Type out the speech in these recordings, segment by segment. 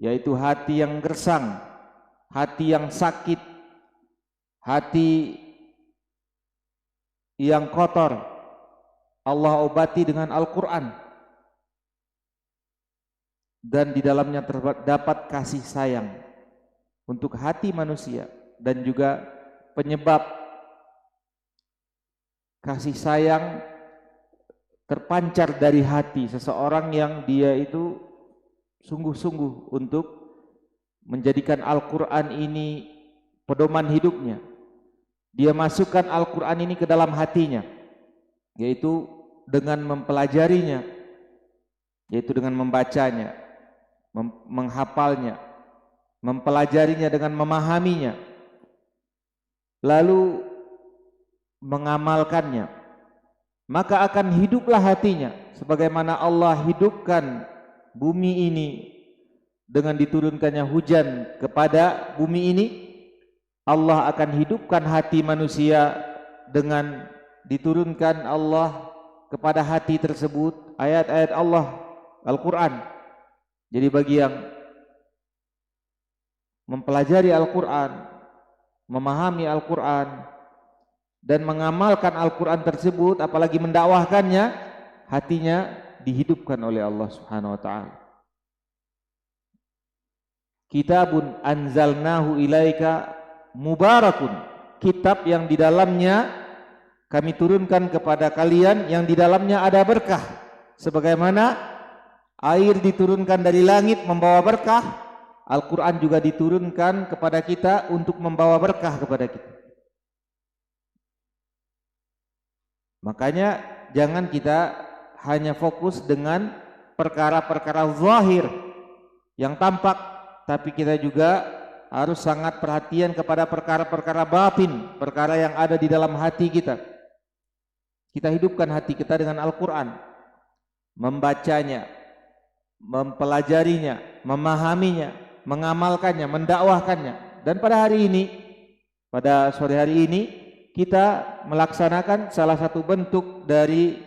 yaitu hati yang gersang, hati yang sakit, hati yang kotor, Allah obati dengan Al-Quran, dan di dalamnya terdapat kasih sayang untuk hati manusia, dan juga penyebab kasih sayang terpancar dari hati seseorang yang dia itu sungguh-sungguh untuk menjadikan Al-Quran ini pedoman hidupnya. Dia masukkan Al-Quran ini ke dalam hatinya, yaitu dengan mempelajarinya, yaitu dengan membacanya, menghafalnya, mempelajarinya dengan memahaminya, lalu mengamalkannya, maka akan hiduplah hatinya sebagaimana Allah hidupkan bumi ini dengan diturunkannya hujan kepada bumi ini. Allah akan hidupkan hati manusia dengan diturunkan Allah kepada hati tersebut ayat-ayat Allah, Al-Quran. Jadi bagi yang mempelajari Al-Quran, memahami Al-Quran, dan mengamalkan Al-Quran tersebut, apalagi mendakwahkannya, hatinya dihidupkan oleh Allah Subhanahu wa ta'ala. Kitabun anzalnahu ilaika mubarakun, kitab yang di dalamnya kami turunkan kepada kalian, yang di dalamnya ada berkah. Sebagaimana air diturunkan dari langit membawa berkah, Al-Quran juga diturunkan kepada kita untuk membawa berkah kepada kita. Makanya jangan kita hanya fokus dengan perkara-perkara zahir yang tampak, tapi kita juga harus sangat perhatian kepada perkara-perkara batin, perkara yang ada di dalam hati kita. Kita hidupkan hati kita dengan Al-Quran, membacanya, mempelajarinya, memahaminya, mengamalkannya, mendakwahkannya. Dan pada hari ini, pada sore hari ini, kita melaksanakan salah satu bentuk dari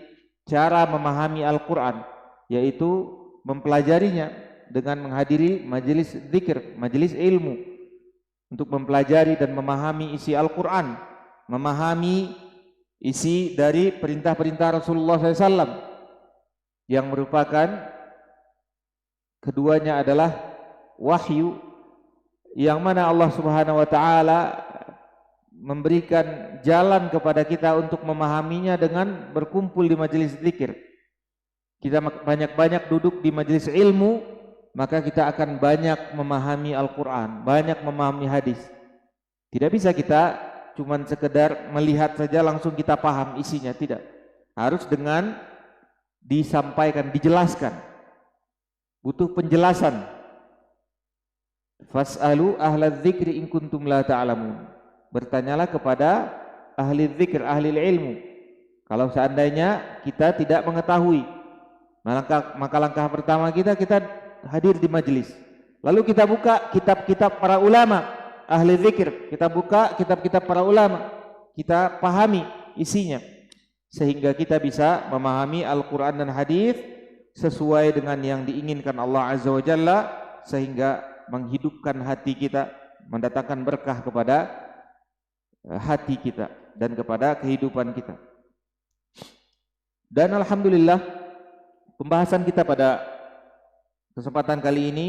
cara memahami Al-Quran, yaitu mempelajarinya dengan menghadiri majelis zikir, majelis ilmu, untuk mempelajari dan memahami isi Al-Quran, memahami isi dari perintah-perintah Rasulullah SAW, yang merupakan keduanya adalah wahyu, yang mana Allah Subhanahu wa ta'ala memberikan jalan kepada kita untuk memahaminya dengan berkumpul di majelis zikir. Kita banyak-banyak duduk di majelis ilmu, maka kita akan banyak memahami Al-Quran, banyak memahami hadis. Tidak bisa kita cuman sekedar melihat saja langsung kita paham isinya, tidak. Harus dengan disampaikan, dijelaskan. Butuh penjelasan. Fas'alu ahla dzikri in kuntum la ta'lamun. Bertanyalah kepada ahli zikir, ahli ilmu. Kalau seandainya kita tidak mengetahui, maka langkah pertama kita hadir di majelis. Lalu kita buka kitab-kitab para ulama, ahli zikir. Kita buka kitab-kitab para ulama, kita pahami isinya, sehingga kita bisa memahami Al-Quran dan hadis sesuai dengan yang diinginkan Allah Azza wa Jalla, sehingga menghidupkan hati kita, mendatangkan berkah kepada hati kita dan kepada kehidupan kita. Dan alhamdulillah, pembahasan kita pada kesempatan kali ini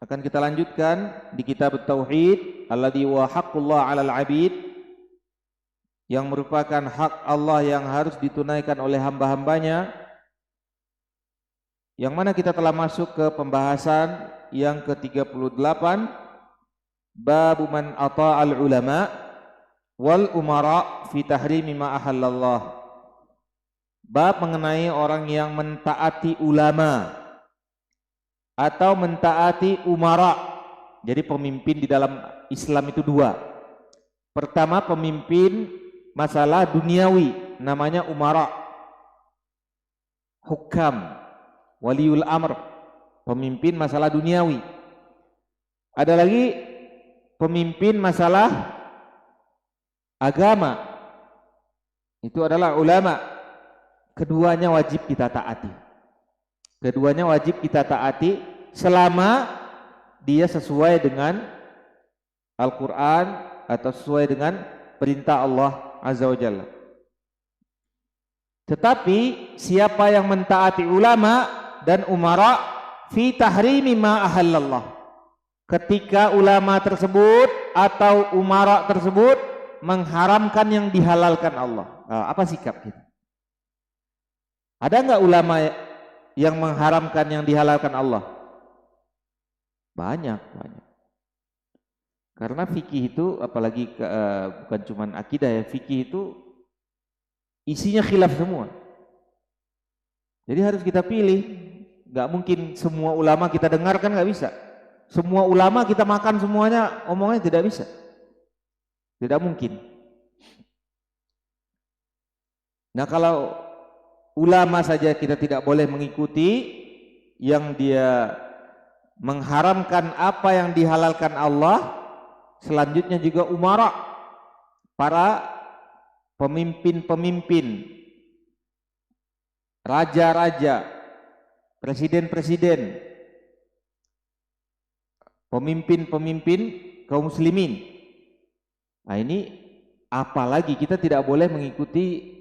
akan kita lanjutkan di kitab Tauhid alladzi wa haqqullah 'alal 'abid, yang merupakan hak Allah yang harus ditunaikan oleh hamba-hambanya, yang mana kita telah masuk ke pembahasan yang ke-38, bab man ata'al ulama wal umara fi tahrimi ma ahallallah. Bab mengenai orang yang mentaati ulama atau mentaati umara. Jadi pemimpin di dalam Islam itu dua. Pertama, pemimpin masalah duniawi, namanya umara, hukam, waliul amr, pemimpin masalah duniawi. Ada lagi pemimpin masalah agama, itu adalah ulama. Keduanya wajib kita taati. Keduanya wajib kita taati selama dia sesuai dengan Al-Quran atau sesuai dengan perintah Allah Azza wa Jalla. Tetapi siapa yang mentaati ulama dan umara fi tahrimi ma ahallallah, ketika ulama tersebut atau umara tersebut mengharamkan yang dihalalkan Allah, apa sikap kita? Ada enggak ulama yang mengharamkan yang dihalalkan Allah? Banyak. Karena fikih itu, apalagi bukan cuma akidah ya, fikih itu isinya khilaf semua. Jadi harus kita pilih. Nggak mungkin semua ulama kita dengarkan, nggak bisa. Semua ulama kita makan semuanya, omongnya tidak bisa. Tidak mungkin. Nah, kalau ulama saja kita tidak boleh mengikuti yang dia mengharamkan apa yang dihalalkan Allah, selanjutnya juga umara, para pemimpin-pemimpin, raja-raja, presiden-presiden, pemimpin-pemimpin kaum muslimin. Nah, ini apalagi kita tidak boleh mengikuti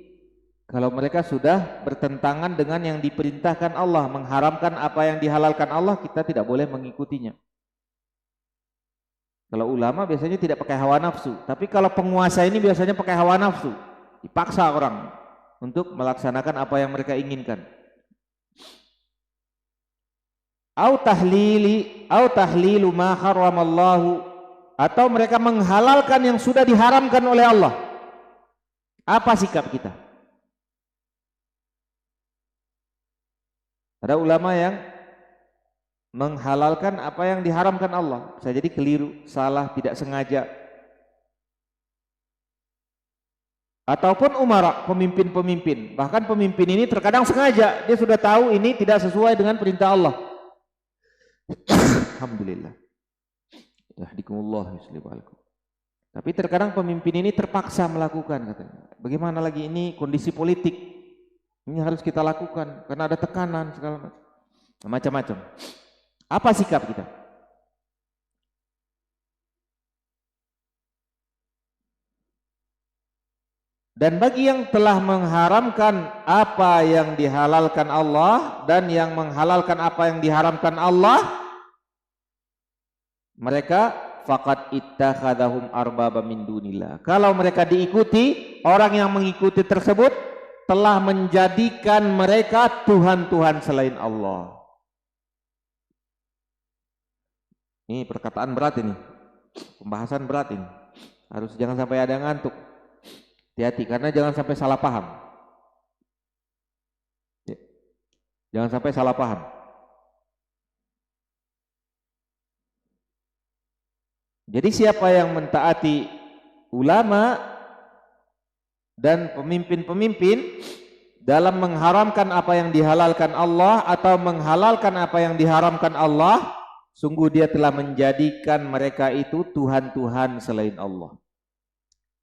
kalau mereka sudah bertentangan dengan yang diperintahkan Allah, mengharamkan apa yang dihalalkan Allah, kita tidak boleh mengikutinya. Kalau ulama biasanya tidak pakai hawa nafsu, tapi kalau penguasa ini biasanya pakai hawa nafsu, dipaksa orang untuk melaksanakan apa yang mereka inginkan. Au tahlilu ma haramallahu, atau mereka menghalalkan yang sudah diharamkan oleh Allah. Apa sikap kita? Ada ulama yang menghalalkan apa yang diharamkan Allah, bisa jadi keliru, salah, tidak sengaja. Ataupun umara, pemimpin-pemimpin. Bahkan pemimpin ini terkadang sengaja, dia sudah tahu ini tidak sesuai dengan perintah Allah. Alhamdulillah. Yahdikumullah yuslibalkum. Tapi terkadang pemimpin ini terpaksa melakukan, katanya. Bagaimana lagi ini kondisi politik? Ini harus kita lakukan karena ada tekanan segala macam-macam. Apa sikap kita? Dan bagi yang telah mengharamkan apa yang dihalalkan Allah dan yang menghalalkan apa yang diharamkan Allah, mereka faqad ittakhadhahum arbaba min dunillah. Kalau mereka diikuti, orang yang mengikuti tersebut telah menjadikan mereka Tuhan-Tuhan selain Allah. Ini perkataan berat ini, pembahasan berat ini. Harus jangan sampai ada yang ngantuk. Hati-hati, karena jangan sampai salah paham. Jangan sampai salah paham. Jadi siapa yang mentaati ulama dan pemimpin-pemimpin dalam mengharamkan apa yang dihalalkan Allah atau menghalalkan apa yang diharamkan Allah, sungguh dia telah menjadikan mereka itu Tuhan-Tuhan selain Allah.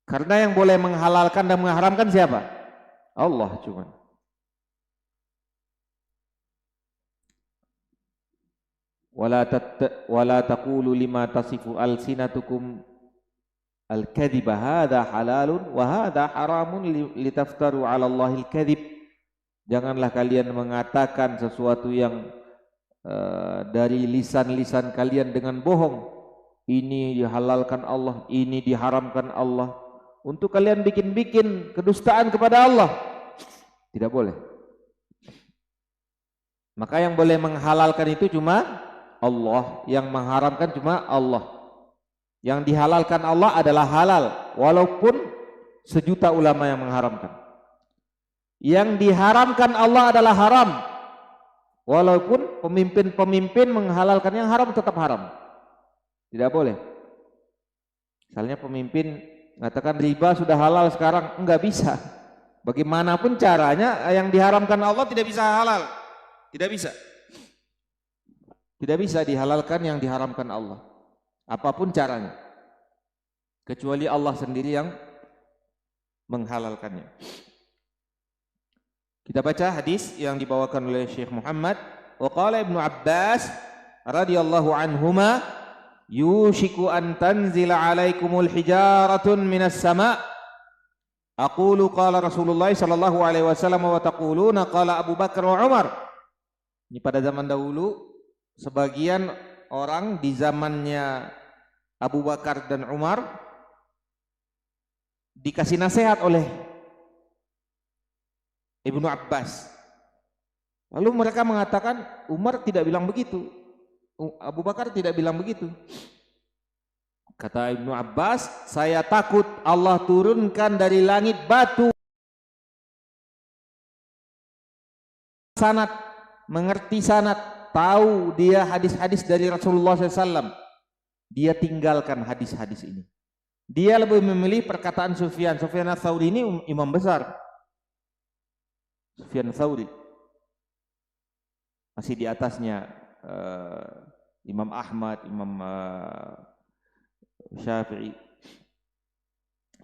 Karena yang boleh menghalalkan dan mengharamkan siapa? Allah cuma. Wala taqulu lima tasifu alsinatukum al-kadhiba hadza halalun wa hadza haramun litaftaru 'ala Allahil kadhib. Janganlah kalian mengatakan sesuatu yang dari lisan-lisan kalian dengan bohong. Ini dihalalkan Allah, ini diharamkan Allah. Untuk kalian bikin-bikin kedustaan kepada Allah. Tidak boleh. Maka yang boleh menghalalkan itu cuma Allah, yang mengharamkan cuma Allah. Yang dihalalkan Allah adalah halal, walaupun sejuta ulama yang mengharamkan. Yang diharamkan Allah adalah haram, walaupun pemimpin-pemimpin menghalalkan yang haram tetap haram. Tidak boleh. Misalnya pemimpin mengatakan riba sudah halal sekarang, enggak bisa. Bagaimanapun caranya yang diharamkan Allah tidak bisa halal. Tidak bisa. Tidak bisa dihalalkan yang diharamkan Allah. Apapun caranya. Kecuali Allah sendiri yang menghalalkannya. Kita baca hadis yang dibawakan oleh Syekh Muhammad. Wa qala Ibnu Abbas radhiyallahu anhuma, yushiku an tanzila alaikumul hijaratun minas sama'. Aqulu qala Rasulullah sallallahu alaihi wasallam wa taquluna qala Abu Bakar wa Umar. Ini pada zaman dahulu sebagian orang di zamannya Abu Bakar dan Umar dikasih nasihat oleh Ibnu Abbas. Lalu mereka mengatakan Umar tidak bilang begitu, Abu Bakar tidak bilang begitu. Kata Ibnu Abbas, saya takut Allah turunkan dari langit batu sanad, mengerti sanad, tahu dia hadis-hadis dari Rasulullah SAW, dia tinggalkan hadis-hadis ini. Dia lebih memilih perkataan Sufyan. Sufyan Ats-Tsauri ini imam besar. Sufyan Ats-Tsauri masih di atasnya Imam Ahmad, Imam Syafi'i.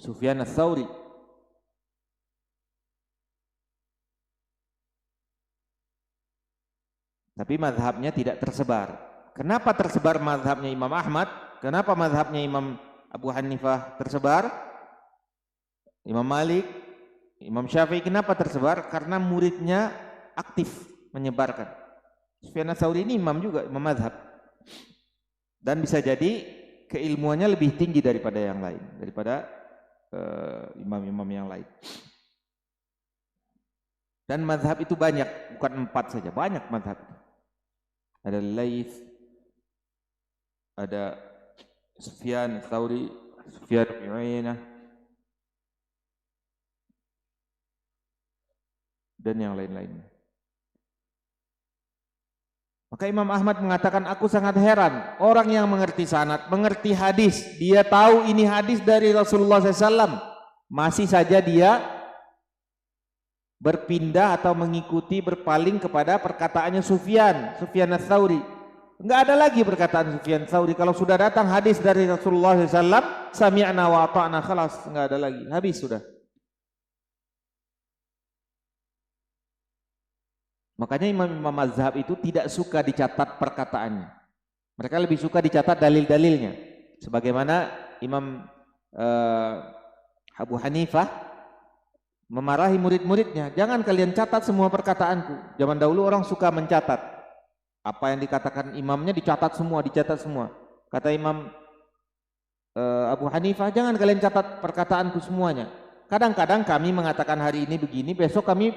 Sufyan Ats-Tsauri tapi mazhabnya tidak tersebar. Kenapa tersebar mazhabnya Imam Ahmad? Kenapa mazhabnya Imam Abu Hanifah tersebar? Imam Malik, Imam Syafi'i kenapa tersebar? Karena muridnya aktif menyebarkan. Sufyan Ats-Tsauri ini imam juga, imam mazhab. Dan bisa jadi keilmuannya lebih tinggi daripada yang lain, daripada imam-imam yang lain. Dan mazhab itu banyak, bukan 4 saja, banyak mazhab. Ada Laits, ada Sufyan Ats-Tsauri, Sufyan bin Uyainah, dan yang lain-lainnya. Maka Imam Ahmad mengatakan, aku sangat heran orang yang mengerti sanad, mengerti hadis, dia tahu ini hadis dari Rasulullah SAW, masih saja dia berpindah atau mengikuti, berpaling kepada perkataannya Sufyan Ats-Tsauri. Enggak ada lagi perkataan Sufyan Ats-Tsauri. Kalau sudah datang hadis dari Rasulullah SAW, sami'na wa ata'na, khalas, enggak ada lagi, habis sudah. Makanya imam-imam mazhab itu tidak suka dicatat perkataannya. Mereka lebih suka dicatat dalil-dalilnya. Sebagaimana Imam Abu Hanifah memarahi murid-muridnya, jangan kalian catat semua perkataanku. Zaman dahulu orang suka mencatat. Apa yang dikatakan imamnya dicatat semua. Kata Imam Abu Hanifah, jangan kalian catat perkataanku semuanya. Kadang-kadang kami mengatakan hari ini begini, besok kami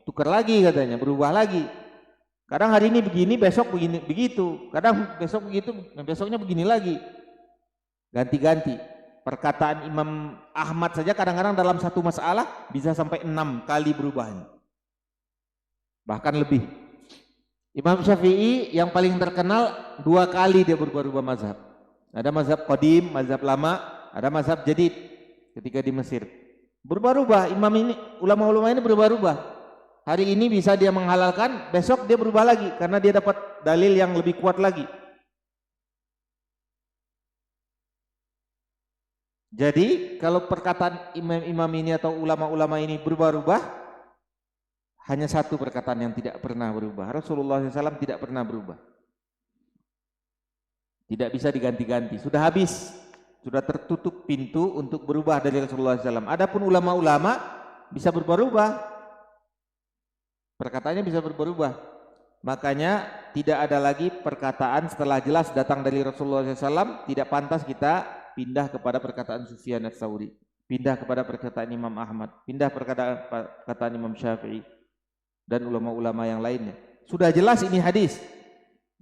tukar lagi katanya, berubah lagi. Kadang hari ini begini, besok begini, begitu. Kadang besok begitu, besoknya begini lagi. Ganti-ganti. Perkataan Imam Ahmad saja kadang-kadang dalam satu masalah bisa sampai 6 kali berubahnya. Bahkan lebih. Imam Syafi'i yang paling terkenal 2 kali dia berubah-ubah mazhab. Ada mazhab qadim, mazhab lama, ada mazhab jadid ketika di Mesir. Berubah-ubah, imam ini, ulama-ulama ini berubah-ubah. Hari ini bisa dia menghalalkan, besok dia berubah lagi karena dia dapat dalil yang lebih kuat lagi. Jadi kalau perkataan imam-imam ini atau ulama-ulama ini berubah-ubah, hanya satu perkataan yang tidak pernah berubah. Rasulullah SAW tidak pernah berubah. Tidak bisa diganti-ganti. Sudah habis, sudah tertutup pintu untuk berubah dari Rasulullah SAW. Adapun ulama-ulama bisa berubah-ubah. Perkataannya bisa berubah. Makanya tidak ada lagi perkataan setelah jelas datang dari Rasulullah SAW, tidak pantas kita pindah kepada perkataan Sufyan Ats-Tsauri, pindah kepada perkataan Imam Ahmad, pindah perkataan Imam Syafi'i dan ulama-ulama yang lainnya. Sudah jelas ini hadis.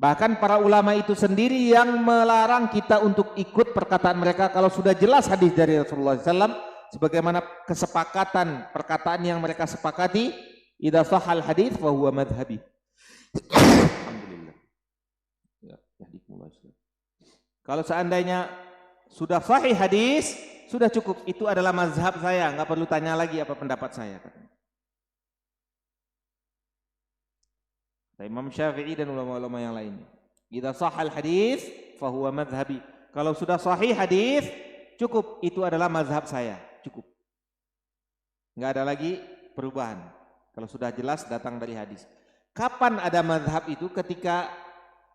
Bahkan para ulama itu sendiri yang melarang kita untuk ikut perkataan mereka kalau sudah jelas hadis dari Rasulullah SAW, sebagaimana kesepakatan perkataan yang mereka sepakati. Idza shahhal hadits fa huwa madhhabi. Alhamdulillah. Ya, kalau seandainya sudah sahih hadis, sudah cukup, itu adalah mazhab saya, enggak perlu tanya lagi apa pendapat saya. Imam Syafi'i dan ulama-ulama yang lain. Idza shahhal hadits fa huwa madhhabi. Kalau sudah sahih hadis, cukup, itu adalah mazhab saya, cukup. Enggak ada lagi perubahan. Kalau sudah jelas datang dari hadis. Kapan ada mazhab itu? Ketika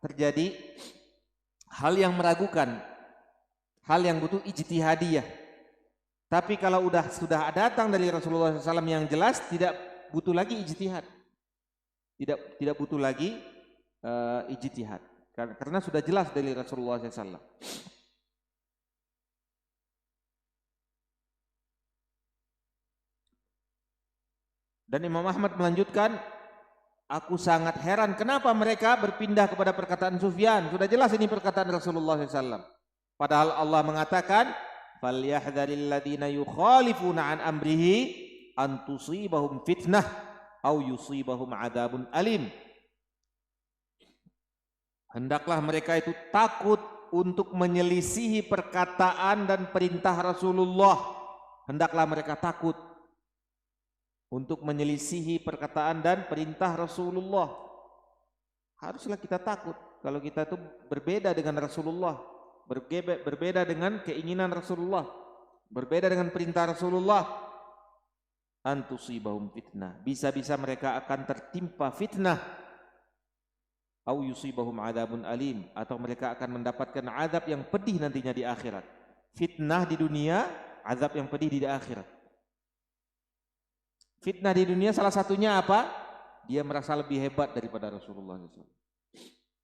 terjadi hal yang meragukan, hal yang butuh ijtihadiyah. Tapi kalau sudah datang dari Rasulullah SAW yang jelas, tidak butuh lagi ijtihad, tidak butuh lagi ijtihad, karena sudah jelas dari Rasulullah SAW. Dan Imam Ahmad melanjutkan, aku sangat heran kenapa mereka berpindah kepada perkataan Sufyan. Sudah jelas ini perkataan Rasulullah SAW. Padahal Allah mengatakan, "Falyahdharil ladzina yukhalifuna an amrihi an tusibahum fitnah au yusibahum adzabun alim." Hendaklah mereka itu takut untuk menyelisihi perkataan dan perintah Rasulullah. Hendaklah mereka takut untuk menyelisihi perkataan dan perintah Rasulullah. Haruslah kita takut kalau kita itu berbeda dengan Rasulullah, berbeda dengan keinginan Rasulullah, berbeda dengan perintah Rasulullah. Antusibahum fitnah, bisa-bisa mereka akan tertimpa fitnah. Au yusibahum adzabun alim, atau mereka akan mendapatkan azab yang pedih nantinya di akhirat. Fitnah di dunia, azab yang pedih di akhirat. Fitnah di dunia salah satunya apa? Dia merasa lebih hebat daripada Rasulullah SAW.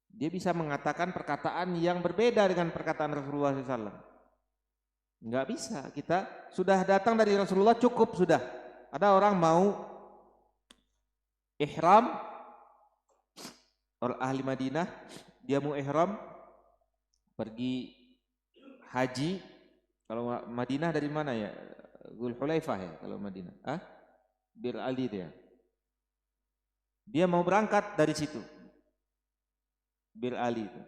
Dia bisa mengatakan perkataan yang berbeda dengan perkataan Rasulullah SAW. Enggak bisa. Kita sudah datang dari Rasulullah, cukup sudah. Ada orang mau ihram, orang ahli Madinah, dia mau ihram pergi haji. Kalau Madinah dari mana ya? Dzulhulaifah ya kalau Madinah. Bir Ali dia mau berangkat dari situ, Bir Ali itu.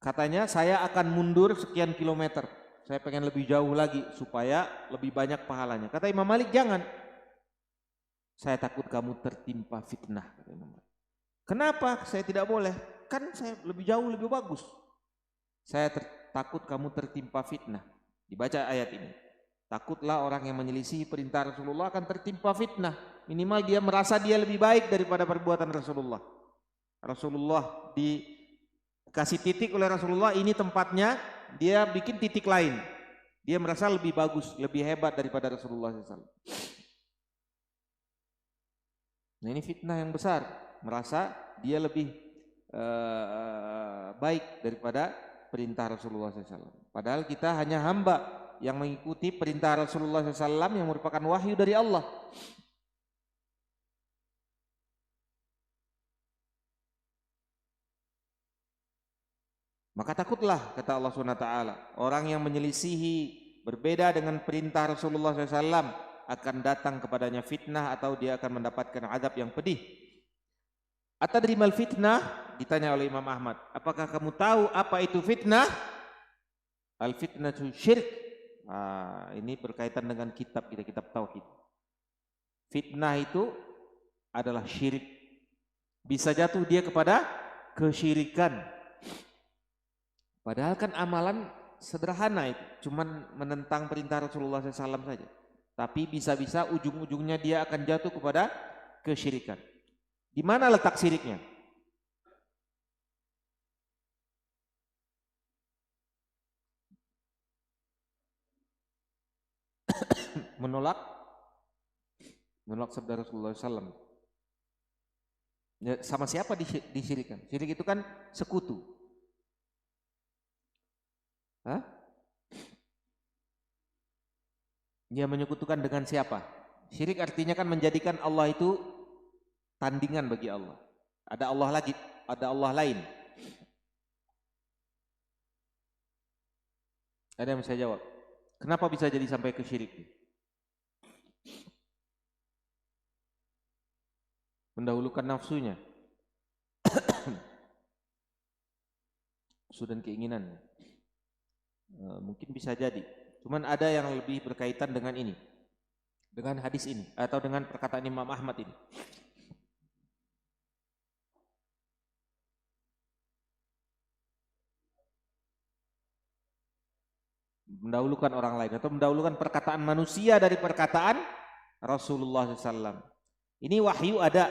Katanya saya akan mundur sekian kilometer, saya pengen lebih jauh lagi supaya lebih banyak pahalanya. Kata Imam Malik, jangan, saya takut kamu tertimpa fitnah. Kata Imam Malik. Kenapa saya tidak boleh? Kan saya lebih jauh lebih bagus. Saya takut kamu tertimpa fitnah. Dibaca ayat ini. Takutlah orang yang menyelisihi perintah Rasulullah akan tertimpa fitnah. Minimal dia merasa dia lebih baik daripada perbuatan Rasulullah. Rasulullah dikasih titik oleh Rasulullah, ini tempatnya, dia bikin titik lain. Dia merasa lebih bagus, lebih hebat daripada Rasulullah SAW. Nah ini fitnah yang besar. Merasa dia lebih baik daripada perintah Rasulullah SAW. Padahal kita hanya hamba yang mengikuti perintah Rasulullah SAW yang merupakan wahyu dari Allah. Maka takutlah, kata Allah SWT, orang yang menyelisihi berbeda dengan perintah Rasulullah SAW akan datang kepadanya fitnah atau dia akan mendapatkan azab yang pedih. Atadrimal fitnah, ditanya oleh Imam Ahmad, apakah kamu tahu apa itu fitnah? Al fitnatu syirk. Ini berkaitan dengan kitab tauhid. Fitnah itu adalah syirik. Bisa jatuh dia kepada kesyirikan. Padahal kan amalan sederhana itu, cuman menentang perintah Rasulullah SAW saja. Tapi bisa-bisa ujung-ujungnya dia akan jatuh kepada kesyirikan. Di mana letak syiriknya? menolak sabda Rasulullah SAW. Ya, sama siapa disyirikan? Syirik itu kan sekutu. Dia menyekutukan dengan siapa? Syirik artinya kan menjadikan Allah itu tandingan bagi Allah. Ada Allah lagi, ada Allah lain. Ada yang bisa jawab? Kenapa bisa jadi sampai ke syirik? Mendahulukan nafsunya, nafsu dan keinginan. Mungkin bisa jadi. Cuman ada yang lebih berkaitan dengan ini, dengan hadis ini, atau dengan perkataan Imam Ahmad ini. Mendahulukan orang lain atau mendahulukan perkataan manusia dari perkataan Rasulullah SAW. Ini wahyu ada,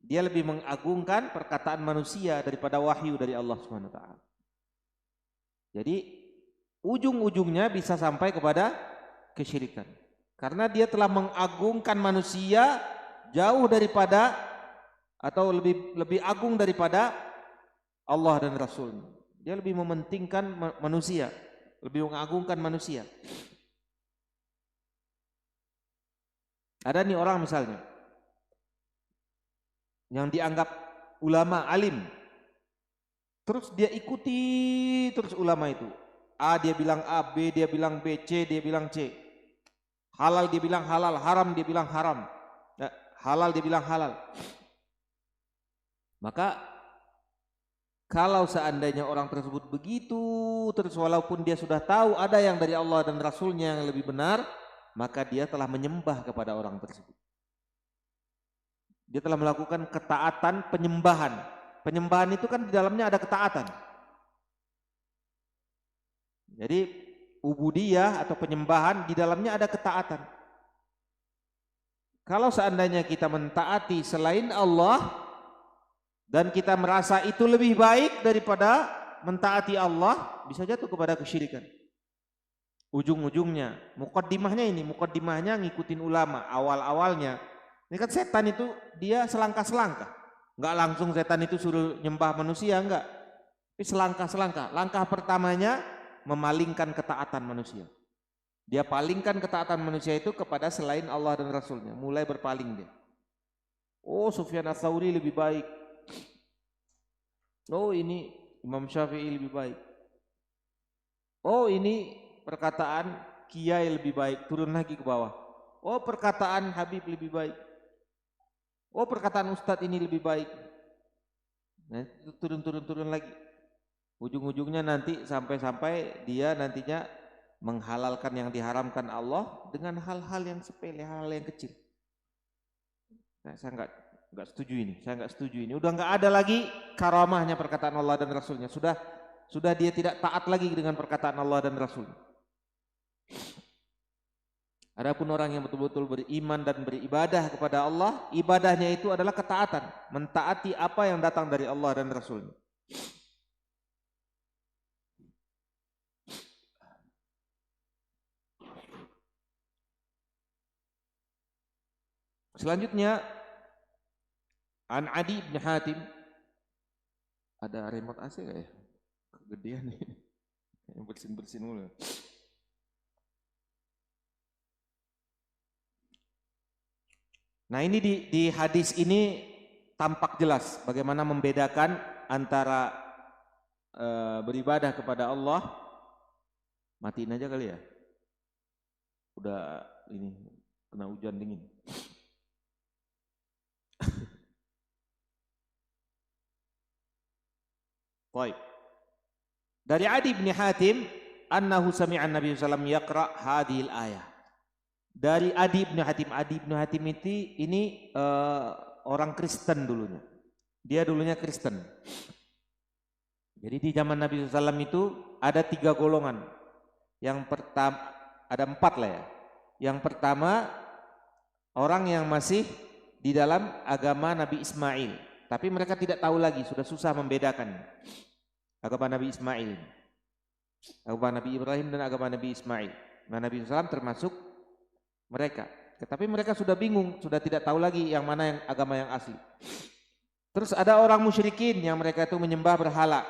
Dia lebih mengagungkan perkataan manusia daripada wahyu dari Allah Subhanahu wa taala. Jadi ujung-ujungnya bisa sampai kepada kesyirikan. Karena dia telah mengagungkan manusia jauh daripada atau lebih agung daripada Allah dan Rasul. Dia lebih mementingkan manusia, lebih mengagungkan manusia. Ada nih orang misalnya yang dianggap ulama alim, terus dia ikuti terus ulama itu. A dia bilang A, B dia bilang B, C dia bilang C. Halal dia bilang halal, haram dia bilang haram. Halal dia bilang halal. Maka kalau seandainya orang tersebut begitu, terus walaupun dia sudah tahu ada yang dari Allah dan Rasulnya yang lebih benar, maka dia telah menyembah kepada orang tersebut. Dia telah melakukan ketaatan penyembahan. Penyembahan itu kan di dalamnya ada ketaatan. Jadi ubudiyah atau penyembahan di dalamnya ada ketaatan. Kalau seandainya kita mentaati selain Allah dan kita merasa itu lebih baik daripada mentaati Allah, bisa jatuh kepada kesyirikan. Ujung-ujungnya, mukaddimahnya ngikutin ulama awal-awalnya. Ini kan setan itu dia selangkah-selangkah. Enggak langsung setan itu suruh nyembah manusia, enggak. Tapi selangkah-selangkah. Langkah pertamanya memalingkan ketaatan manusia. Dia palingkan ketaatan manusia itu kepada selain Allah dan Rasulnya. Mulai berpaling dia. Oh, Sufyan Ats-Tsauri lebih baik. Oh, ini Imam Syafi'i lebih baik. Oh, ini perkataan kiai lebih baik. Turun lagi ke bawah. Oh, perkataan Habib lebih baik. Oh, perkataan Ustadz ini lebih baik. Nah, turun lagi. Ujung-ujungnya nanti sampai dia nantinya menghalalkan yang diharamkan Allah dengan hal-hal yang sepele, hal-hal yang kecil. Nah, saya enggak setuju ini. Saya enggak setuju ini. Udah enggak ada lagi karamahnya perkataan Allah dan Rasulnya. Sudah dia tidak taat lagi dengan perkataan Allah dan Rasulnya. Adapun orang yang betul-betul beriman dan beribadah kepada Allah, ibadahnya itu adalah ketaatan, mentaati apa yang datang dari Allah dan Rasulnya. Selanjutnya, An Adi bin Hatim, ada remote AC gak ya? Kegedean nih, bersin-bersin mulu. Nah, ini di hadis ini tampak jelas bagaimana membedakan antara beribadah kepada Allah. Matiin aja kali ya. Udah ini kena hujan dingin. Baik. Dari Adi bin Hatim, annahu sami'a Nabi sallallahu alaihi wasallam yaqra hadhil ayah. Dari Adi bin Hatim ini orang Kristen dulunya. Dia dulunya Kristen. Jadi di zaman Nabi SAW itu ada 3 golongan. Yang pertama, ada 4 lah ya. Yang pertama, orang yang masih di dalam agama Nabi Ismail. Tapi mereka tidak tahu lagi, sudah susah membedakan agama Nabi Ismail, agama Nabi Ibrahim dan agama Nabi Ismail. Nah, Nabi SAW termasuk mereka. Tetapi mereka sudah bingung, sudah tidak tahu lagi yang mana yang agama yang asli. Terus ada orang musyrikin yang mereka itu menyembah berhala.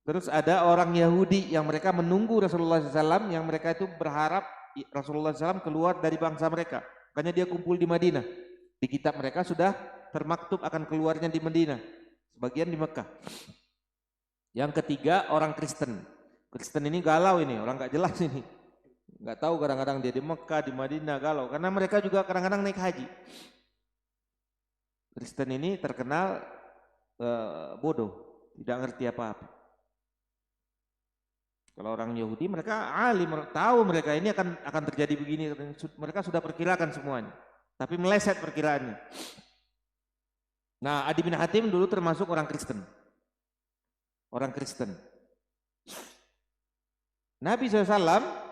Terus ada orang Yahudi yang mereka menunggu Rasulullah SAW, yang mereka itu berharap Rasulullah SAW keluar dari bangsa mereka. Makanya dia kumpul di Madinah. Di kitab mereka sudah termaktub akan keluarnya di Madinah, sebagian di Mekah. Yang ketiga orang Kristen. Kristen ini galau ini, orang gak jelas ini. Gak tahu, kadang-kadang dia di Mekah, di Madinah, galau. Karena mereka juga kadang-kadang naik haji. Kristen ini terkenal bodoh, tidak ngerti apa-apa. Kalau orang Yahudi mereka alim, tahu mereka ini akan terjadi begini. Mereka sudah perkirakan semuanya, tapi meleset perkiraannya. Nah, Adi bin Hatim dulu termasuk orang Kristen. Orang Kristen. Nabi SAW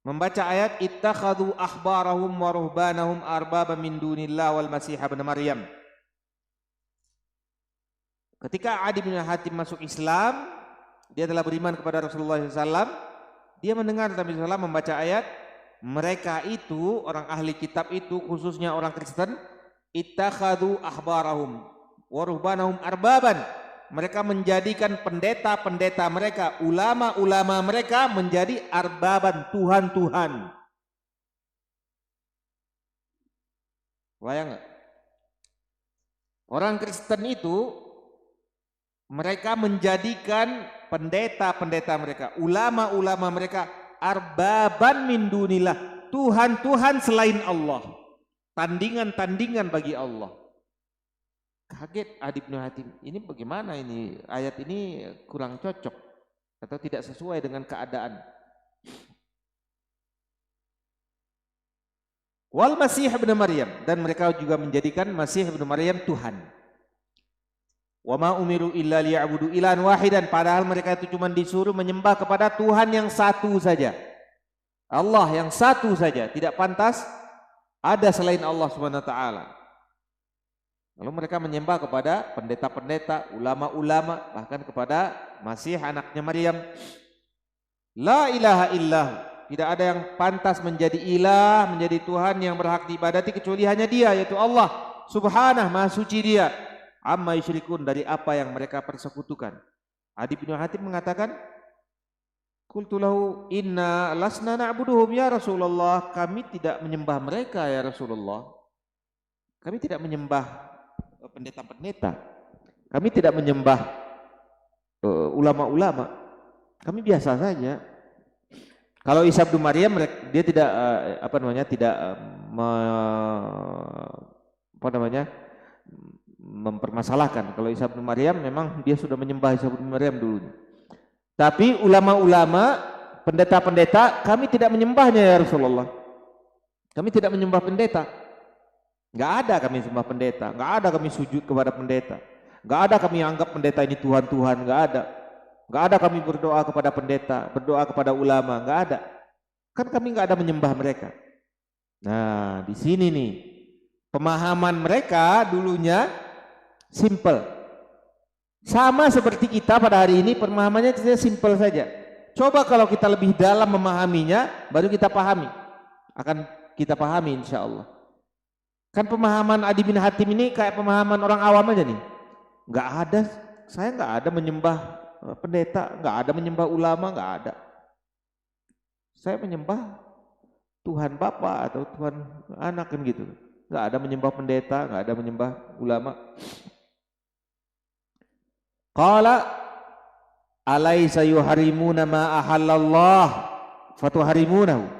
membaca ayat ittakhadhu ahbarahum wa ruhbanahum arbaba min dunillah wal masih ibn Maryam. Ketika Adi bin Hatim masuk Islam, dia telah beriman kepada Rasulullah SAW. Dia mendengar Nabi SAW membaca ayat, mereka itu orang ahli kitab itu, khususnya orang Kristen, ittakhadhu ahbarahum wa ruhbanahum arbaban. Mereka menjadikan pendeta-pendeta mereka, ulama-ulama mereka menjadi arbaban, Tuhan-Tuhan. Bayang nggak? Orang Kristen itu mereka menjadikan pendeta-pendeta mereka, ulama-ulama mereka arbaban min dunillah, Tuhan-Tuhan selain Allah, tandingan-tandingan bagi Allah. Kaget Adi bin Hatim, ini bagaimana ini, ayat ini kurang cocok atau tidak sesuai dengan keadaan. Wal Masih ibn Maryam, dan mereka juga menjadikan Masih ibn Maryam Tuhan. Wa ma umiru illa liya'budu ilahan wahidan, padahal mereka itu cuma disuruh menyembah kepada Tuhan yang satu saja. Allah yang satu saja, tidak pantas ada selain Allah Subhanahu wa taala. Lalu mereka menyembah kepada pendeta-pendeta, ulama-ulama, bahkan kepada Masih anaknya Maryam. La ilaha illahu, tidak ada yang pantas menjadi ilah, menjadi Tuhan yang berhak diibadati kecuali hanya Dia, yaitu Allah Subhanahu, Maha suci Dia. Amma yusyrikun, dari apa yang mereka persekutukan. Adi bin Hatim mengatakan, qultu lahu inna lasna na'buduhum ya Rasulullah, kami tidak menyembah mereka ya Rasulullah. Kami tidak menyembah pendeta-pendeta. Kami tidak menyembah ulama-ulama. Kami biasa saja. Kalau Isa bin Maryam, dia tidak mempermasalahkan. Kalau Isa bin Maryam memang dia sudah menyembah Isa bin Maryam dulu. Tapi ulama-ulama, pendeta-pendeta, kami tidak menyembahnya ya Rasulullah. Kami tidak menyembah pendeta. Enggak ada kami sembah pendeta, enggak ada kami sujud kepada pendeta. Enggak ada kami anggap pendeta ini Tuhan-Tuhan, enggak ada. Enggak ada kami berdoa kepada pendeta, berdoa kepada ulama, enggak ada. Kan kami enggak ada menyembah mereka. Nah, di sini nih pemahaman mereka dulunya simple. Sama seperti kita pada hari ini, pemahamannya simple saja. Coba kalau kita lebih dalam memahaminya, baru kita pahami. Akan kita pahami insya Allah. Kan pemahaman Adi bin Hatim ini kayak pemahaman orang awam aja nih. Nggak ada, saya nggak ada menyembah pendeta, nggak ada menyembah ulama, nggak ada. Saya menyembah Tuhan Bapa atau Tuhan Anak kan gitu. Nggak ada menyembah pendeta, nggak ada menyembah ulama. Qala alaysa yuharimuna ma ahallallah fatuharimunahu.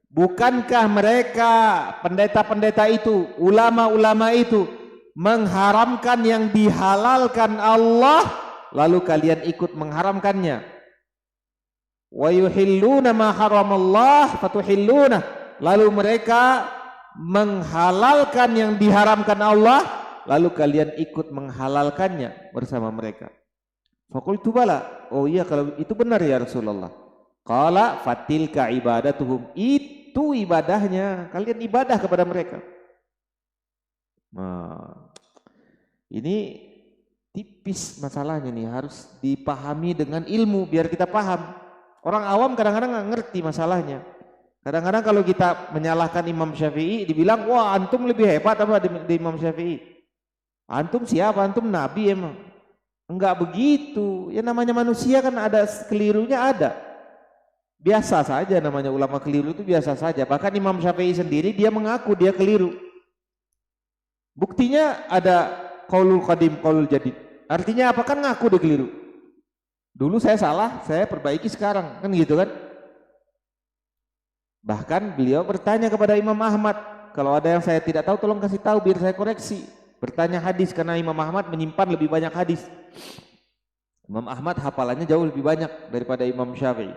Bukankah mereka pendeta-pendeta itu, ulama-ulama itu mengharamkan yang dihalalkan Allah, lalu kalian ikut mengharamkannya. Wa yuhilluna ma haramallah fatuhilluna. Lalu mereka menghalalkan yang diharamkan Allah, lalu kalian ikut menghalalkannya bersama mereka. Faqultu bala, oh iya kalau itu benar ya Rasulullah. Qala fatilka ibadatuhum, itu ibadahnya, kalian ibadah kepada mereka. Nah, ini tipis masalahnya nih, harus dipahami dengan ilmu biar kita paham. Orang awam kadang-kadang nggak ngerti masalahnya. Kadang-kadang kalau kita menyalahkan Imam Syafi'i, dibilang wah antum lebih hebat apa di Imam Syafi'i. Antum siapa? Antum nabi emang? Enggak begitu. Ya namanya manusia kan ada kelirunya ada. Biasa saja, namanya ulama keliru itu biasa saja. Bahkan Imam Syafi'i sendiri dia mengaku dia keliru. Buktinya ada qaulul qadim, qaulul jadid. Artinya apa? Kan ngaku dia keliru. Dulu saya salah, saya perbaiki sekarang, kan gitu kan? Bahkan beliau bertanya kepada Imam Ahmad, kalau ada yang saya tidak tahu tolong kasih tahu biar saya koreksi. Bertanya hadis karena Imam Ahmad menyimpan lebih banyak hadis. Imam Ahmad hafalannya jauh lebih banyak daripada Imam Syafi'i.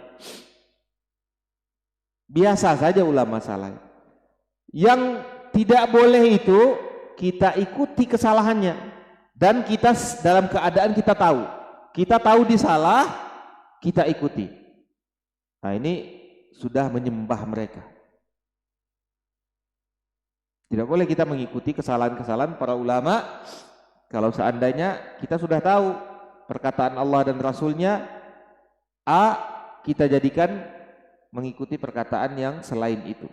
Biasa saja ulama salah. Yang tidak boleh itu kita ikuti kesalahannya, dan kita dalam keadaan kita tahu di salah, kita ikuti. Nah ini sudah menyembah mereka. Tidak boleh kita mengikuti kesalahan-kesalahan para ulama kalau seandainya kita sudah tahu perkataan Allah dan Rasulnya A, kita jadikan mengikuti perkataan yang selain itu.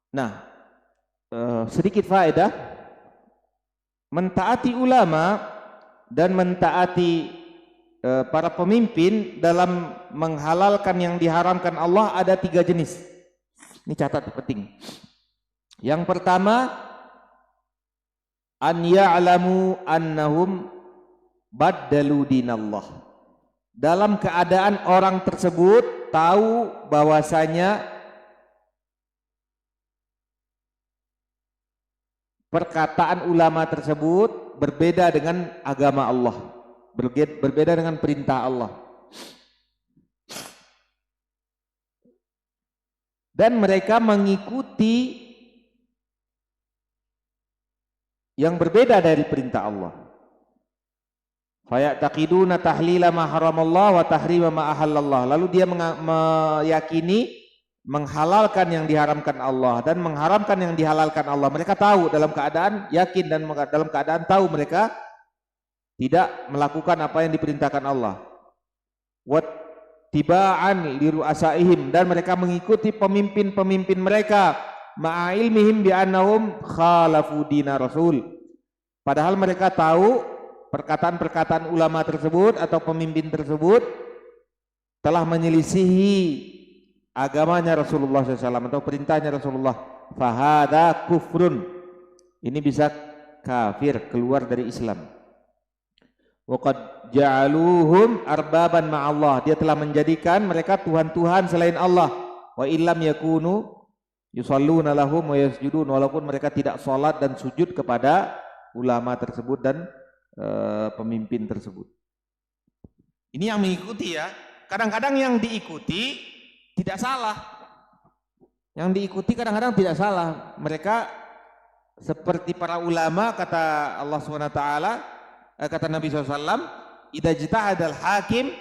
Nah, sedikit faedah, mentaati ulama dan mentaati para pemimpin dalam menghalalkan yang diharamkan Allah ada 3 jenis. Ini catat penting. Yang pertama, an ya'lamu annahum baddalu dinallah. Dalam keadaan orang tersebut tahu bahwasanya perkataan ulama tersebut berbeda dengan agama Allah, berbeda dengan perintah Allah, dan mereka mengikuti yang berbeda dari perintah Allah. Fayataqiduna tahlila ma haramallah wa tahrima ma ahallallah. Lalu dia meyakini menghalalkan yang diharamkan Allah dan mengharamkan yang dihalalkan Allah. Mereka tahu dalam keadaan yakin dan dalam keadaan tahu mereka tidak melakukan apa yang diperintahkan Allah. Wattiba'an liru'asaihim, dan mereka mengikuti pemimpin-pemimpin mereka ma'a ilmihim bi'annahum khalafu dina rasul. Padahal mereka tahu perkataan-perkataan ulama tersebut atau pemimpin tersebut telah menyelisihi agamanya Rasulullah SAW atau perintahnya Rasulullah. Fahada kufrun, ini bisa kafir, keluar dari Islam. Waqad ja'aluhum arbaban ma'allah, dia telah menjadikan mereka tuhan-tuhan selain Allah. Wa illam yakunu yusalluna lahum wa yasjudun, walaupun mereka tidak salat dan sujud kepada ulama tersebut dan pemimpin tersebut. Ini yang mengikuti ya. Kadang-kadang yang diikuti tidak salah. Yang diikuti kadang-kadang tidak salah. Mereka seperti para ulama, kata Allah SWT, kata Nabi SAW, idza ijtahadal hakim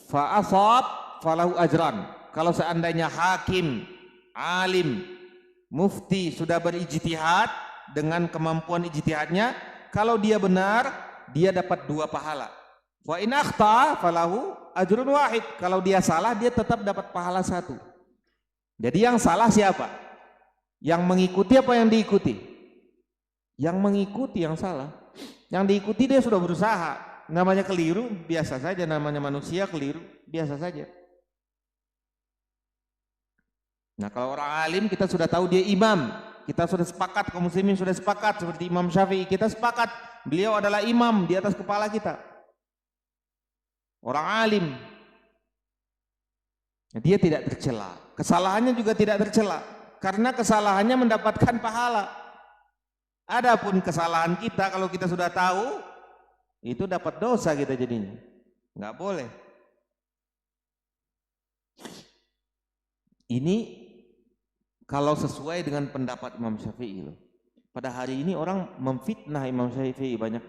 fa asab falahu ajran. Kalau seandainya hakim, alim, mufti sudah berijtihad dengan kemampuan ijtihadnya, kalau dia benar, dia dapat 2 pahala. Wa in akhta falahu ajrun wahid. Kalau dia salah, dia tetap dapat pahala 1. Jadi yang salah siapa? Yang mengikuti apa yang diikuti? Yang mengikuti yang salah. Yang diikuti dia sudah berusaha. Namanya keliru, biasa saja. Namanya manusia keliru, biasa saja. Nah, kalau orang alim kita sudah tahu dia imam. Kita sudah sepakat, kaum muslimin sudah sepakat, seperti Imam Syafi'i, kita sepakat beliau adalah imam di atas kepala kita. Orang alim, dia tidak tercela, kesalahannya juga tidak tercela, karena kesalahannya mendapatkan pahala. Adapun kesalahan kita, kalau kita sudah tahu, itu dapat dosa kita jadinya, nggak boleh. Ini kalau sesuai dengan pendapat Imam Syafi'i loh. Pada hari ini orang memfitnah Imam Syafi'i banyak.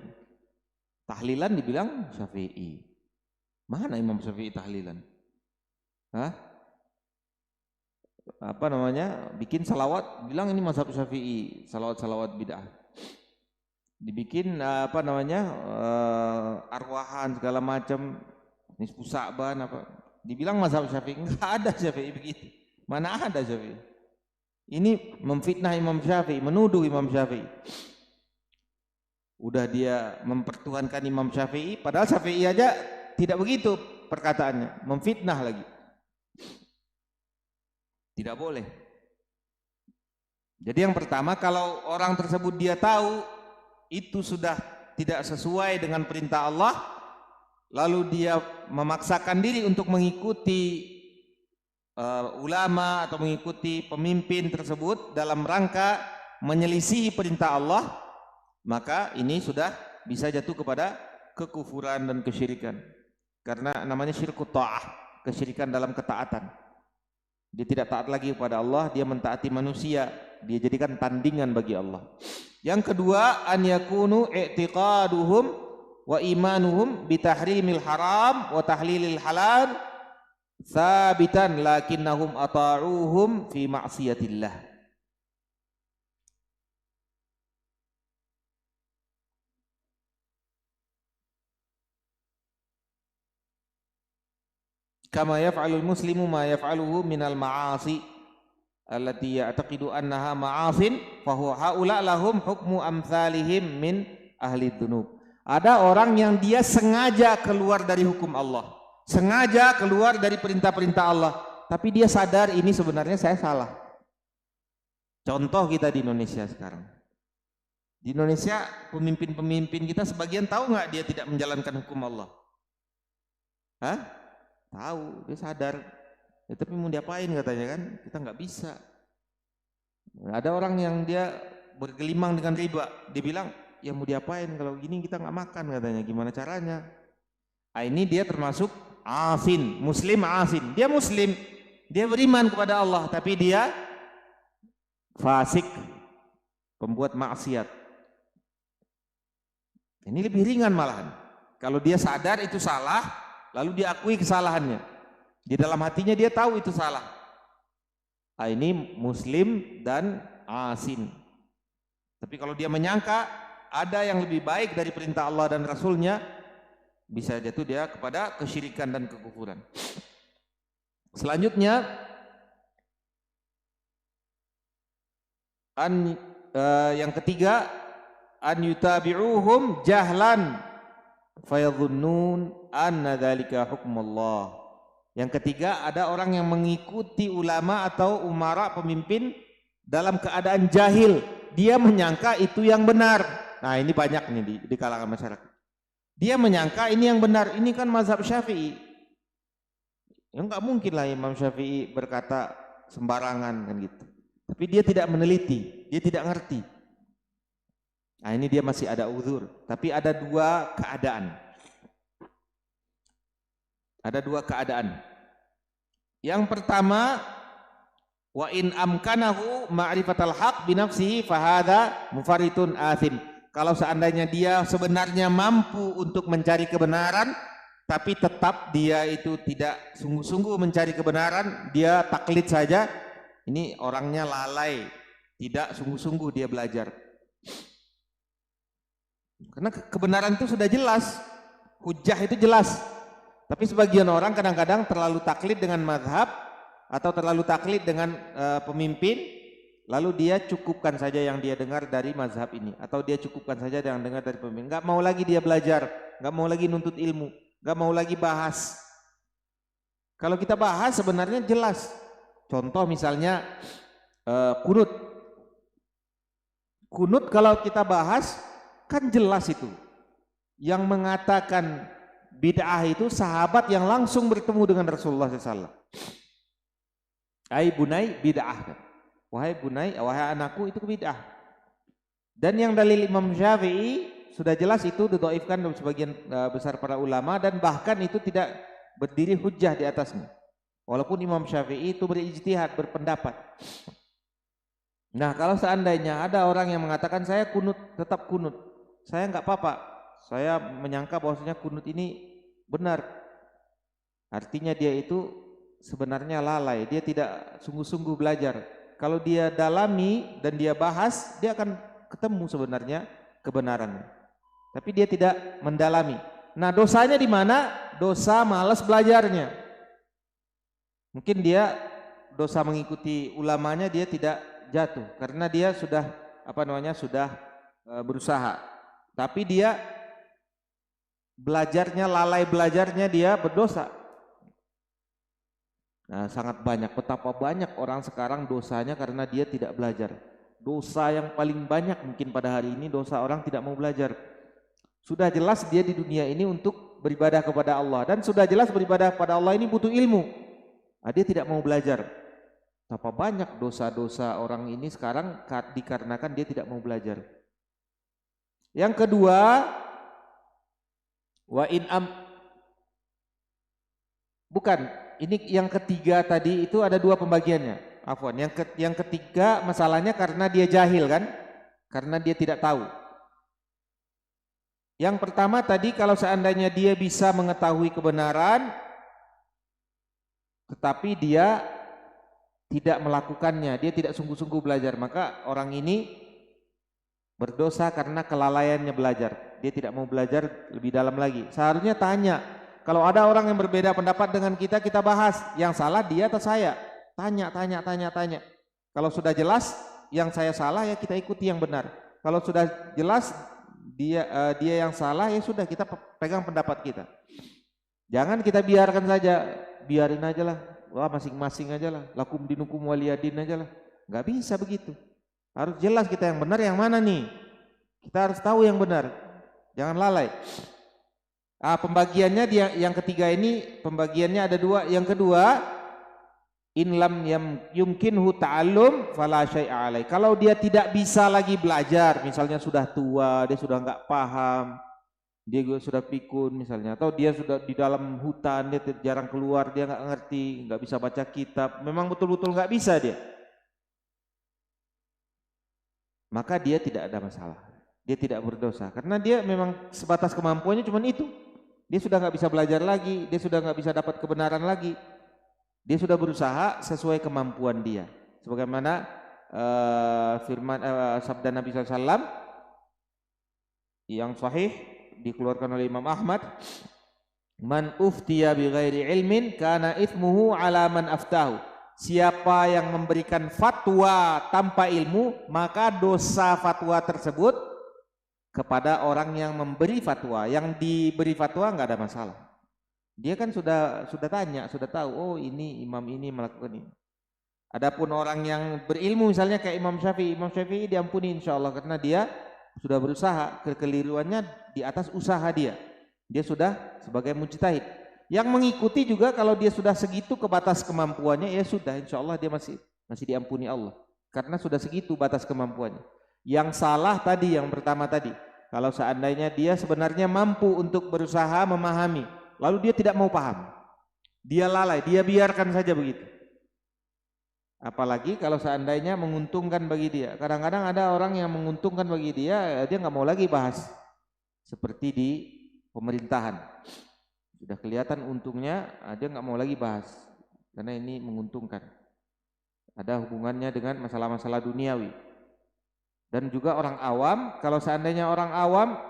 Tahlilan dibilang Syafi'i. Mana Imam Syafi'i tahlilan? Hah? Apa namanya? Bikin salawat, bilang ini mazhab Syafi'i, salawat-salawat bid'ah. Dibikin apa namanya? Arwahan segala macam, nisfu Sa'ban apa? Dibilang mazhab Syafi'i. Enggak ada Syafi'i begitu. Mana ada Syafi'i? Ini memfitnah Imam Syafi'i, menuduh Imam Syafi'i. Udah dia mempertuhankan Imam Syafi'i, padahal Syafi'i aja tidak begitu perkataannya, memfitnah lagi. Tidak boleh. Jadi yang pertama, kalau orang tersebut dia tahu itu sudah tidak sesuai dengan perintah Allah, lalu dia memaksakan diri untuk mengikuti ulama atau mengikuti pemimpin tersebut dalam rangka menyelisihi perintah Allah, maka ini sudah bisa jatuh kepada kekufuran dan kesyirikan. Karena namanya syirkut ta'ah, kesyirikan dalam ketaatan. Dia tidak taat lagi kepada Allah, dia mentaati manusia, dia jadikan tandingan bagi Allah. Yang kedua, an yakunu i'tiqaduhum wa imanuhum bitahrimil haram wa tahlilil halal sabitan lakinnahum ata'uhum fi ma'siyatillah. Kama yaf'alul muslimu ma yaf'aluhu minal ma'asi allati ya'taqidu annaha ma'asin fa huwa haula lahum hukmu amsalihim min ahli dzunub. Ada orang yang dia sengaja keluar dari hukum Allah, sengaja keluar dari perintah-perintah Allah, tapi dia sadar ini sebenarnya saya salah. Contoh kita di Indonesia sekarang. Di Indonesia pemimpin-pemimpin kita sebagian tahu nggak dia tidak menjalankan hukum Allah? Hah? Tahu, dia sadar. Ya, tapi mau diapain katanya kan? Kita nggak bisa. Ada orang yang dia bergelimang dengan riba, dia bilang, ya mau diapain kalau gini kita nggak makan katanya. Gimana caranya? Nah, ini dia termasuk asin, muslim asin. Dia muslim, dia beriman kepada Allah, tapi dia fasik, pembuat maksiat. Ini lebih ringan malahan. Kalau dia sadar itu salah, lalu diakui kesalahannya. Di dalam hatinya dia tahu itu salah. Nah, ini muslim dan asin. Tapi kalau dia menyangka ada yang lebih baik dari perintah Allah dan Rasulnya, bisa jatuh dia kepada kesyirikan dan kekufuran. Selanjutnya, yang ketiga, an yutabi'uhum jahlan fayadhunnun anna dzalika hukmullah. Yang ketiga, ada orang yang mengikuti ulama atau umara, pemimpin dalam keadaan jahil. Dia menyangka itu yang benar. Nah, ini banyak nih di kalangan masyarakat. Dia menyangka ini yang benar. Ini kan mazhab Syafi'i. Ya enggak mungkin lah Imam Syafi'i berkata sembarangan kan gitu. Tapi dia tidak meneliti, dia tidak ngerti. Nah, ini dia masih ada uzur. Tapi ada dua keadaan. Ada dua keadaan. Yang pertama, wa in amkanahu ma'rifatal haq bi nafsihi fahadha mufaritun athim. Kalau seandainya dia sebenarnya mampu untuk mencari kebenaran, tapi tetap dia itu tidak sungguh-sungguh mencari kebenaran, dia taklid saja, ini orangnya lalai, tidak sungguh-sungguh dia belajar. Karena kebenaran itu sudah jelas, hujjah itu jelas. Tapi sebagian orang kadang-kadang terlalu taklid dengan mazhab atau terlalu taklid dengan pemimpin, lalu dia cukupkan saja yang dia dengar dari mazhab ini, atau dia cukupkan saja yang dengar dari pemimpin. Nggak mau lagi dia belajar, nggak mau lagi nuntut ilmu, nggak mau lagi bahas. Kalau kita bahas sebenarnya jelas. Contoh misalnya kunut. Kunut kalau kita bahas kan jelas itu. Yang mengatakan bid'ah itu sahabat yang langsung bertemu dengan Rasulullah SAW. Ai bunai bid'ah. Wahai bunai, wahai anakku, itu bid'ah. Dan yang dalil Imam Syafi'i sudah jelas itu didhaifkan oleh sebagian besar para ulama, dan bahkan itu tidak berdiri hujjah di atasnya. Walaupun Imam Syafi'i itu berijtihad, berpendapat. Nah, kalau seandainya ada orang yang mengatakan saya kunut, tetap kunut, saya nggak apa-apa, saya menyangka bahwasanya kunut ini benar, artinya dia itu sebenarnya lalai, dia tidak sungguh-sungguh belajar. Kalau dia dalami dan dia bahas, dia akan ketemu sebenarnya kebenaran. Tapi dia tidak mendalami. Nah, dosanya di mana? Dosa malas belajarnya. Mungkin dia dosa mengikuti ulamanya dia tidak jatuh karena dia sudah sudah berusaha. Tapi dia belajarnya, lalai belajarnya, dia berdosa. Nah, sangat banyak, betapa banyak orang sekarang dosanya karena dia tidak belajar. Dosa yang paling banyak mungkin pada hari ini dosa orang tidak mau belajar. Sudah jelas dia di dunia ini untuk beribadah kepada Allah, dan sudah jelas beribadah kepada Allah ini butuh ilmu. Dia tidak mau belajar. Betapa banyak dosa-dosa orang ini sekarang dikarenakan dia tidak mau belajar. Yang kedua, ini yang ketiga tadi itu ada dua pembagiannya. Afwan, yang ketiga masalahnya karena dia jahil kan? Karena dia tidak tahu. Yang pertama tadi, kalau seandainya dia bisa mengetahui kebenaran tetapi dia tidak melakukannya, dia tidak sungguh-sungguh belajar, maka orang ini berdosa karena kelalaiannya belajar. Dia tidak mau belajar lebih dalam lagi. Seharusnya tanya, kalau ada orang yang berbeda pendapat dengan kita, kita bahas yang salah dia atau saya. Tanya. Kalau sudah jelas yang saya salah, ya kita ikuti yang benar. Kalau sudah jelas dia yang salah, ya sudah kita pegang pendapat kita. Jangan kita biarkan saja, biarin aja lah, wah masing-masing aja lah, lakum dinukum waliyadin aja lah. Nggak bisa begitu. Harus jelas kita yang benar yang mana nih. Kita harus tahu yang benar. Jangan lalai. Pembagiannya yang ketiga ini, pembagiannya ada dua. Yang kedua, in lam yumkinhu ta'allum fala syai'a alai. Kalau dia tidak bisa lagi belajar, misalnya sudah tua, dia sudah enggak paham, dia sudah pikun misalnya, atau dia sudah di dalam hutan, dia jarang keluar, dia enggak ngerti, enggak bisa baca kitab, memang betul-betul enggak bisa dia, maka dia tidak ada masalah, dia tidak berdosa, karena dia memang sebatas kemampuannya cuma itu. Dia sudah enggak bisa belajar lagi, dia sudah enggak bisa dapat kebenaran lagi. Dia sudah berusaha sesuai kemampuan dia. Sebagaimana firman sabda Nabi SAW yang sahih dikeluarkan oleh Imam Ahmad, man uftiya bi ghairi ilmin kana ithmuhu ala man aftahu. Siapa yang memberikan fatwa tanpa ilmu, maka dosa fatwa tersebut kepada orang yang memberi fatwa. Yang diberi fatwa enggak ada masalah. Dia kan sudah tanya, sudah tahu, oh ini imam ini melakukan ini. Adapun orang yang berilmu misalnya kayak Imam Syafi'i diampuni insya Allah karena dia sudah berusaha, kekeliruannya di atas usaha dia. Dia sudah sebagai mujtahid. Yang mengikuti juga kalau dia sudah segitu ke batas kemampuannya, ya sudah insya Allah dia masih diampuni Allah. Karena sudah segitu batas kemampuannya. Yang salah tadi, yang pertama tadi, kalau seandainya dia sebenarnya mampu untuk berusaha memahami, lalu dia tidak mau paham, dia lalai, dia biarkan saja begitu. Apalagi kalau seandainya menguntungkan bagi dia. Kadang-kadang ada orang yang menguntungkan bagi dia, dia nggak mau lagi bahas. Seperti di pemerintahan, sudah kelihatan untungnya, dia nggak mau lagi bahas karena ini menguntungkan. Ada hubungannya dengan masalah-masalah duniawi. Dan juga orang awam, kalau seandainya orang awam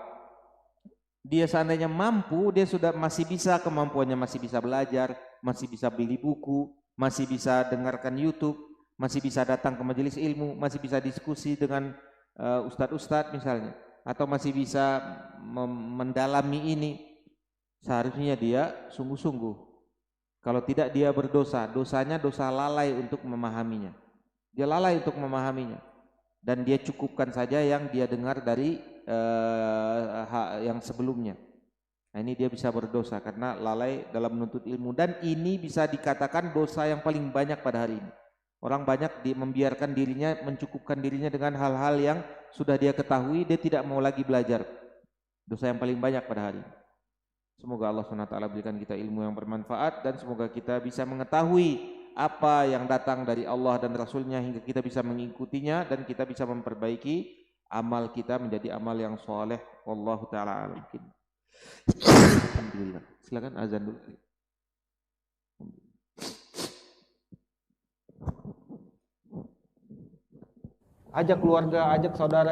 dia seandainya mampu, dia sudah masih bisa, kemampuannya masih bisa belajar, masih bisa beli buku, masih bisa dengarkan YouTube, masih bisa datang ke majelis ilmu, masih bisa diskusi dengan ustadz-ustadz misalnya, atau masih bisa mendalami ini. Seharusnya dia sungguh-sungguh. Kalau tidak dia berdosa, dosanya dosa lalai untuk memahaminya. Dia lalai untuk memahaminya, dan dia cukupkan saja yang dia dengar dari yang sebelumnya. Nah, ini dia bisa berdosa karena lalai dalam menuntut ilmu, dan ini bisa dikatakan dosa yang paling banyak pada hari ini. Orang banyak membiarkan dirinya, mencukupkan dirinya dengan hal-hal yang sudah dia ketahui, dia tidak mau lagi belajar. Dosa yang paling banyak pada hari ini. Semoga Allah SWT berikan kita ilmu yang bermanfaat, dan semoga kita bisa mengetahui apa yang datang dari Allah dan Rasulnya hingga kita bisa mengikutinya, dan kita bisa memperbaiki amal kita menjadi amal yang soleh. Wallahu ta'ala alam. Alhamdulillah. Silakan azan dulu. Ajak keluarga, ajak saudara.